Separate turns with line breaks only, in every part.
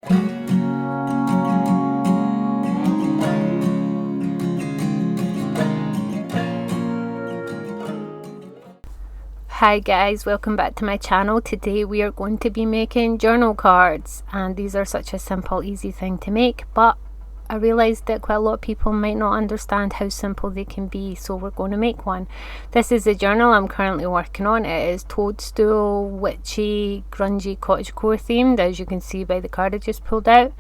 Hi guys, welcome back to my channel. Today we are going to be making journal cards, and these are such a simple, easy thing to make, but I realised that quite a lot of people might not understand how simple they can be, so we're going to make one. This is the journal I'm currently working on. It is toadstool, witchy, grungy, cottagecore themed, as you can see by the card I just pulled out.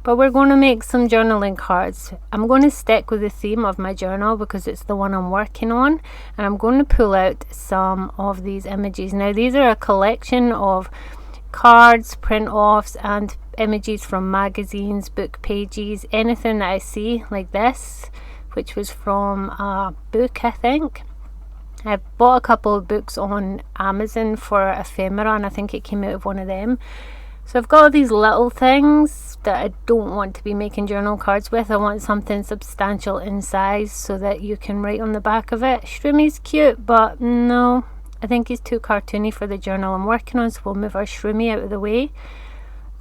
But we're going to make some journaling cards. I'm going to stick with the theme of my journal because it's the one I'm working on, and I'm going to pull out some of these images. Now these are a collection of cards, print-offs and images from magazines, book pages, anything that I see like this, which was from a book, I think. I bought a couple of books on Amazon for ephemera, and I think it came out of one of them. So I've got all these little things that I don't want to be making journal cards with. I want something substantial in size so that you can write on the back of it. Shroomi's cute, but no, I think he's too cartoony for the journal I'm working on, so we'll move our Shroomi out of the way.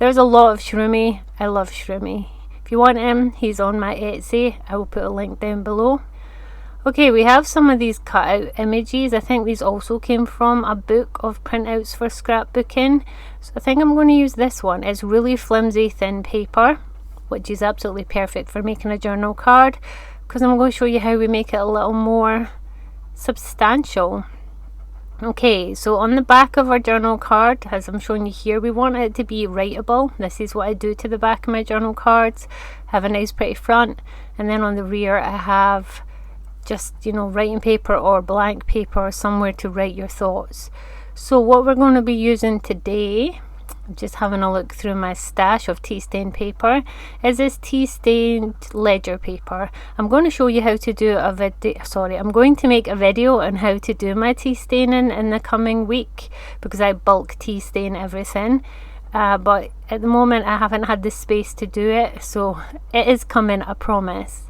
There's a lot of Shroomi. I love Shroomi. If you want him, he's on my Etsy. I will put a link down below. Okay, we have some of these cut out images. I think these also came from a book of printouts for scrapbooking. So I think I'm going to use this one. It's really flimsy, thin paper, which is absolutely perfect for making a journal card, because I'm going to show you how we make it a little more substantial. Okay, so on the back of our journal card, as I'm showing you here, we want it to be writable. This is what I do to the back of my journal cards. I have a nice pretty front, and then on the rear I have just, writing paper or blank paper or somewhere to write your thoughts. So what we're going to be using today, I'm just having a look through my stash of tea stained paper, is this tea stained ledger paper. I'm going to show you how to do a video. I'm going to make a video on how to do my tea staining in the coming week, because I bulk tea stain everything. But at the moment I haven't had the space to do it, so it is coming, I promise.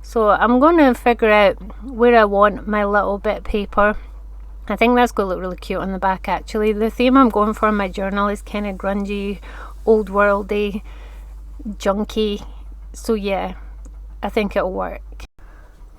So I'm going to figure out where I want my little bit of paper. I think that's going to look really cute on the back actually. The theme I'm going for in my journal is kind of grungy, old worldy, junky. So yeah, I think it'll work.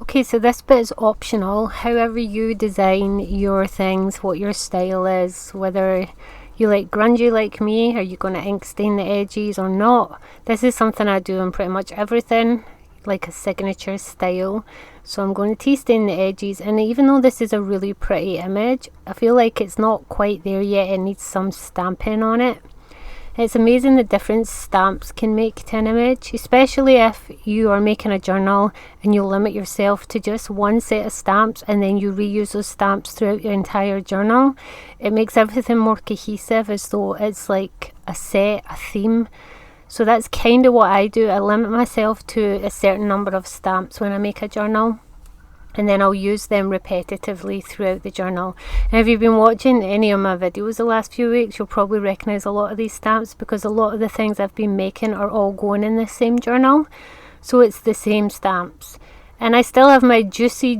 Okay, so this bit is optional. However you design your things, what your style is, whether you like grungy like me, are you going to ink stain the edges or not? This is something I do in pretty much everything, like a signature style. So I'm going to tea stain the edges, and even though this is a really pretty image, I feel like it's not quite there yet. It needs some stamping on it. It's amazing the difference stamps can make to an image, especially if you are making a journal and you limit yourself to just one set of stamps and then you reuse those stamps throughout your entire journal. It makes everything more cohesive, as though it's like a set, a theme. So that's kind of what I do. I limit myself to a certain number of stamps when I make a journal, and then I'll use them repetitively throughout the journal. And if you've been watching any of my videos the last few weeks, you'll probably recognise a lot of these stamps, because a lot of the things I've been making are all going in the same journal. So it's the same stamps. And I still have my Juicy,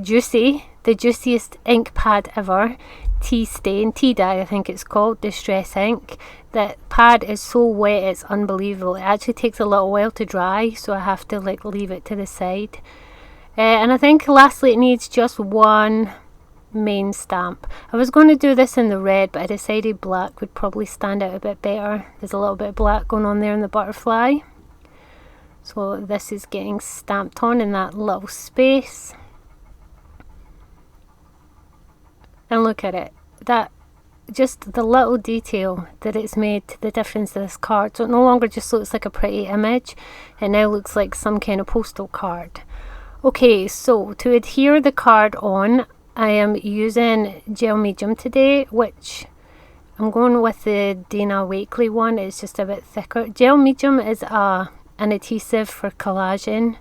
the juiciest ink pad ever, tea dye I think it's called, Distress ink. That pad is so wet, it's unbelievable. It actually takes a little while to dry, so I have to leave it to the side. And I think lastly it needs just one main stamp. I was going to do this in the red, but I decided black would probably stand out a bit better. There's a little bit of black going on there in the butterfly. So this is getting stamped on in that little space. And look at it. That, just the little detail that it's made, the difference to this card. So it no longer just looks like a pretty image, it now looks like some kind of postal card. Okay, so to adhere the card on, I am using gel medium today, which I'm going with the Dana Wakley one. It's just a bit thicker. Gel medium is an adhesive for collaging,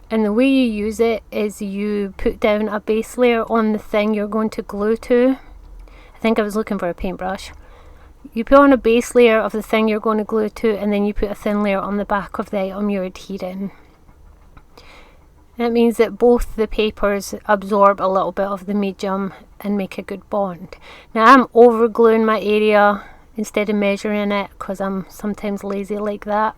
and the way you use it is you put down a base layer on the thing you're going to glue to. I think I was looking for a paintbrush. You put on a base layer of the thing you're going to glue to, and then you put a thin layer on the back of the item you're adhering. That means that both the papers absorb a little bit of the medium and make a good bond. Now I'm over gluing my area instead of measuring it, because I'm sometimes lazy like that.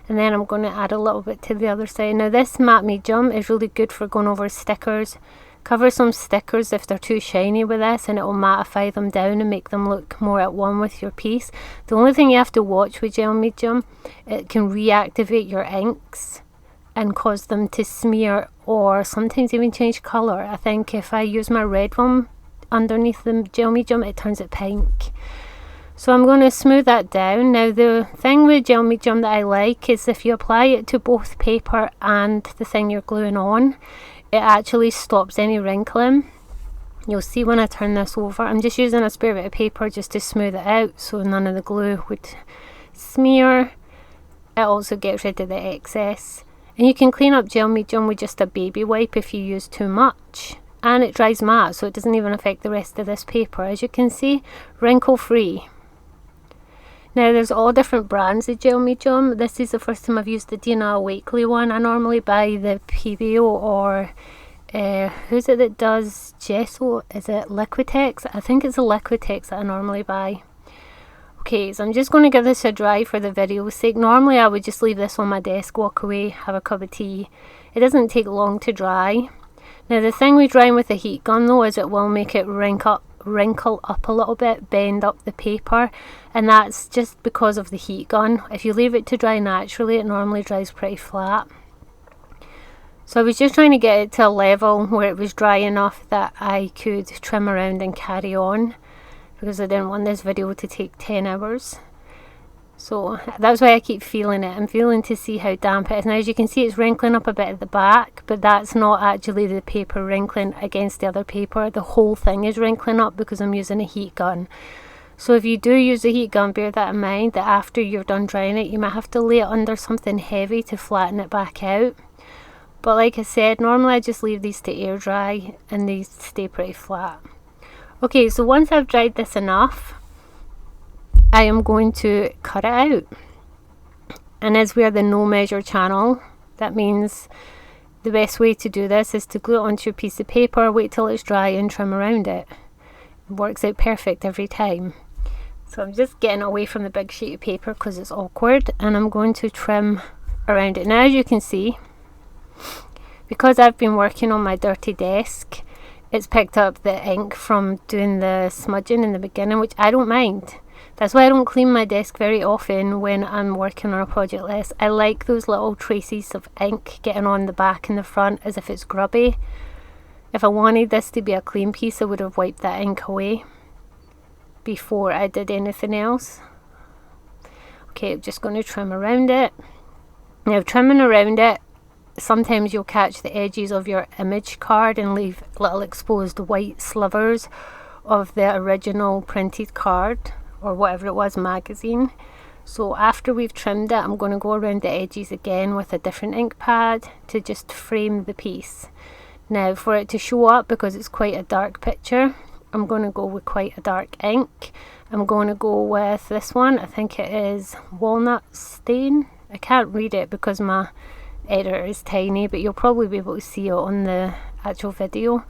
And then I'm going to add a little bit to the other side. Now this matte medium is really good for going over stickers. Cover some stickers if they're too shiny with this, and it will mattify them down and make them look more at one with your piece. The only thing you have to watch with gel medium, it can reactivate your inks and cause them to smear, or sometimes even change colour. I think if I use my red one underneath the gel medium, it turns it pink. So I'm going to smooth that down. Now the thing with gel medium that I like is if you apply it to both paper and the thing you're gluing on, it actually stops any wrinkling. You'll see when I turn this over. I'm just using a spare bit of paper just to smooth it out so none of the glue would smear. It also gets rid of the excess. And you can clean up gel medium with just a baby wipe if you use too much. And it dries matte, so it doesn't even affect the rest of this paper. As you can see, wrinkle free. Now there's all different brands of gel medium. This is the first time I've used the Dina Wakely one. I normally buy the PBO or who's it that does gesso? Is it Liquitex? I think it's a Liquitex that I normally buy. Okay, so I'm just going to give this a dry for the video's sake. Normally I would just leave this on my desk, walk away, have a cup of tea. It doesn't take long to dry. Now the thing with drying with a heat gun though is it will make it wrinkle up a little bit, bend up the paper, and that's just because of the heat gun. If you leave it to dry naturally, it normally dries pretty flat. So I was just trying to get it to a level where it was dry enough that I could trim around and carry on, because I didn't want this video to take 10 hours. So that's why I keep feeling it. I'm feeling to see how damp it is. Now as you can see, it's wrinkling up a bit at the back, but that's not actually the paper wrinkling against the other paper. The whole thing is wrinkling up because I'm using a heat gun. So if you do use a heat gun, bear that in mind, that after you're done drying it, you might have to lay it under something heavy to flatten it back out. But like I said, normally I just leave these to air dry and these stay pretty flat. Okay, so once I've dried this enough, I am going to cut it out. And as we are the no measure channel, that means the best way to do this is to glue it onto a piece of paper, wait till it's dry and trim around it. It works out perfect every time. So I'm just getting away from the big sheet of paper because it's awkward, and I'm going to trim around it. Now as you can see, because I've been working on my dirty desk, it's picked up the ink from doing the smudging in the beginning, which I don't mind. That's why I don't clean my desk very often when I'm working on a project list. I like those little traces of ink getting on the back and the front as if it's grubby. If I wanted this to be a clean piece, I would have wiped that ink away before I did anything else. Okay, I'm just going to trim around it. Now trimming around it, sometimes you'll catch the edges of your image card and leave little exposed white slivers of the original printed card, or whatever it was, magazine. So after we've trimmed it, I'm going to go around the edges again with a different ink pad to just frame the piece. Now for it to show up, because it's quite a dark picture, I'm going to go with quite a dark ink. I'm going to go with this one. I think it is Walnut Stain. I can't read it because my editor is tiny, but you'll probably be able to see it on the actual video.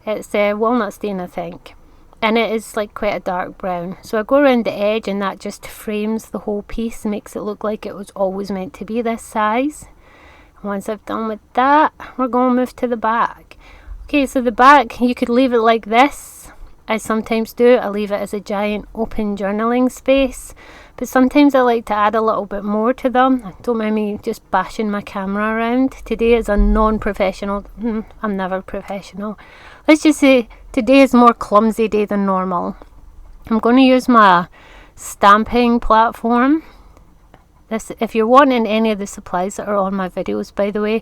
It's Walnut Stain, I think. And it is like quite a dark brown. So I go around the edge and that just frames the whole piece and makes it look like it was always meant to be this size. Once I've done with that, we're going to move to the back. Okay, so the back, you could leave it like this. I sometimes do. I leave it as a giant open journaling space. But sometimes I like to add a little bit more to them. Don't mind me just bashing my camera around. Today is a non-professional. I'm never professional. Let's just say today is more clumsy day than normal. I'm going to use my stamping platform. This, if you're wanting any of the supplies that are on my videos, by the way,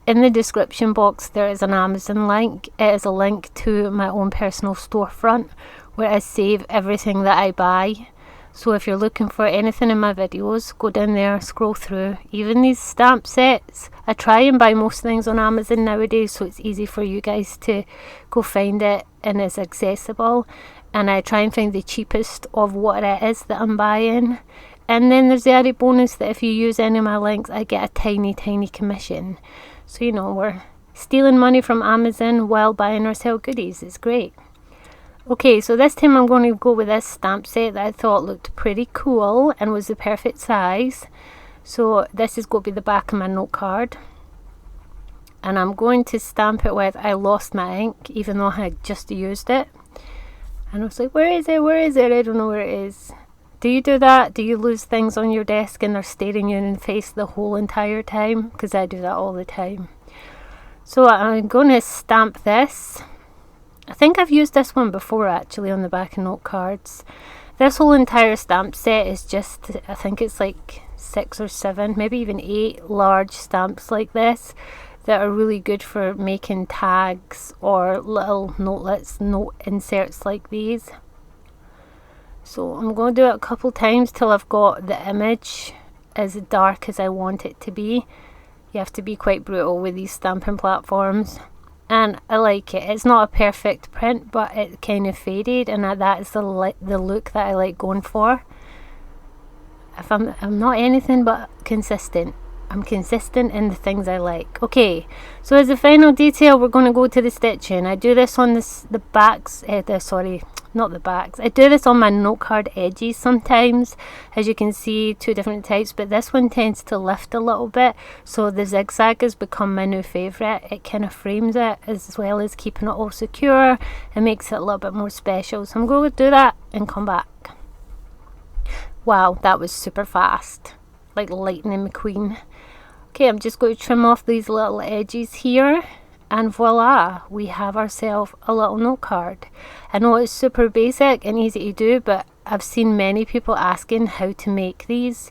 in the description box there is an Amazon link. It is a link to my own personal storefront where I save everything that I buy. So if you're looking for anything in my videos, go down there, scroll through. Even these stamp sets, I try and buy most things on Amazon nowadays, so it's easy for you guys to go find it and it's accessible. And I try and find the cheapest of what it is that I'm buying. And then there's the added bonus that if you use any of my links, I get a tiny commission. So you know, we're stealing money from Amazon while buying ourselves goodies. It's great. Okay, so this time I'm going to go with this stamp set that I thought looked pretty cool and was the perfect size. So this is going to be the back of my note card. And I'm going to stamp it with I lost my ink, even though I had just used it. And I was like, where is it? Where is it? I don't know where it is. Do you do that? Do you lose things on your desk and they're staring you in the face the whole entire time? Because I do that all the time. So I'm going to stamp this. I think I've used this one before actually on the back of note cards. This whole entire stamp set is just, I think it's like 6 or 7, maybe even 8 large stamps like this that are really good for making tags or little notelets, note inserts like these. So I'm going to do it a couple times till I've got the image as dark as I want it to be. You have to be quite brutal with these stamping platforms. And I like it. It's not a perfect print, but it kind of faded, and that is the look that I like going for. If I'm not anything but consistent. I'm consistent in the things I like. Okay, so as a final detail, we're going to go to the stitching. I do this on the backs, not the backs. I do this on my note card edges sometimes. As you can see, 2 different types, but this one tends to lift a little bit, so the zigzag has become my new favourite. It kind of frames it as well as keeping it all secure. It makes it a little bit more special. So I'm going to do that and come back. Wow, that was super fast, like lightning McQueen. Okay, I'm just going to trim off these little edges here, and voila, we have ourselves a little note card. I know it's super basic and easy to do, but I've seen many people asking how to make these,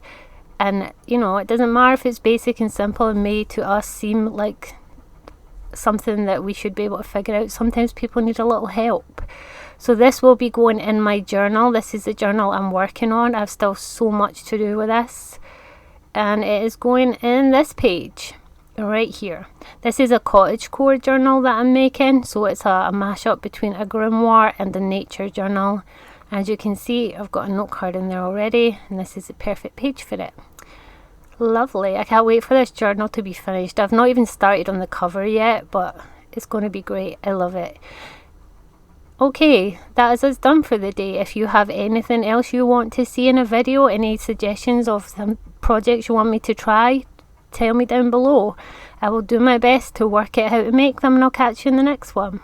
and you know, it doesn't matter if it's basic and simple and may to us seem like something that we should be able to figure out. Sometimes people need a little help. So this will be going in my journal. This is the journal I'm working on. I have still so much to do with this. And it is going in this page right here. This is a cottagecore journal that I'm making, so it's a mashup between a grimoire and a nature journal. As you can see, I've got a note card in there already, and this is the perfect page for it. Lovely. I can't wait for this journal to be finished. I've not even started on the cover yet, but it's going to be great. I love it. Okay, that is us done for the day. If you have anything else you want to see in a video, any suggestions of some projects you want me to try, tell me down below. I will do my best to work out how to make them, and I'll catch you in the next one.